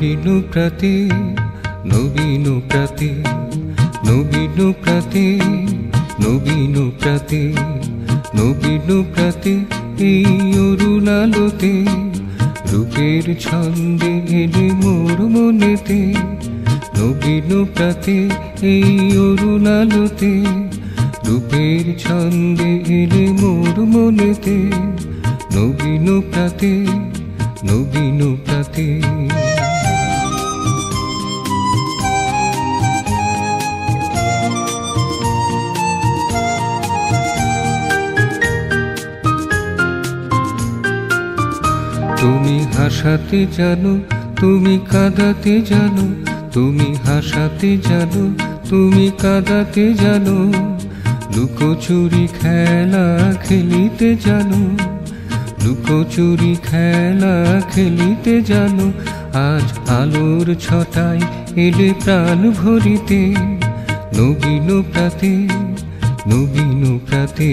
নবীন প্রাতে নবীন প্রাতে নবীন প্রাতে নবীন প্রাতে নবীন প্রাতে এই অরুণ আলোতে রূপের ছন্দে এলে মোর মনেতে নবীন প্রাতে এই অরুণ আলোতে রূপের ছন্দে এলে মোর মনেতে নবীন প্রাতে নবীন প্রাতে তুমি হাসাতে জানো তুমি কাঁদাতে জানো তুমি হাসাতে জানো তুমি কাঁদাতে জানো লুকোচুরি খেলা খেলিতে জানো লুকোচুরি খেলা খেলিতে জানো আজ আলোর ছটায় এলে প্রাণ ভরিতে নবীন প্রাতে নবীন প্রাতে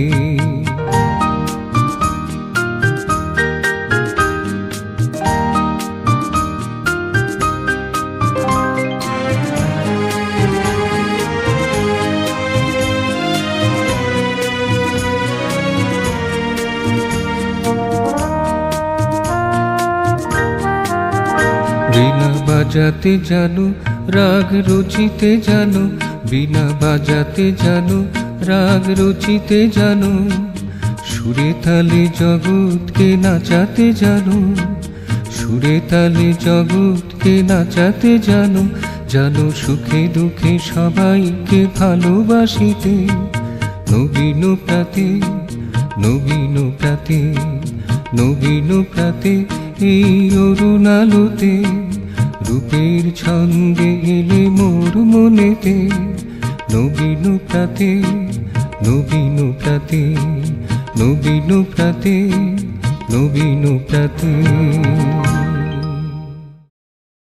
বিনা বাজাতে জানো রাগ রচিতে জানো বিনা বাজাতে জানো রাগ রচিতে জানো সুরে তালে জগৎকে নাচাতে জানো সুরে তালে জগৎকে নাচাতে জানো জানো সুখে দুঃখে সবাইকে ভালোবাসিতে নবীন প্রাতে নবীন প্রাতে নবীন প্রাতে এই অরুণ আলোতে রূপের ছন্দে এলে মোর মনেতে নবীন প্রাতে নবীন প্রাতে নবীন প্রাতে নবীন প্রাতে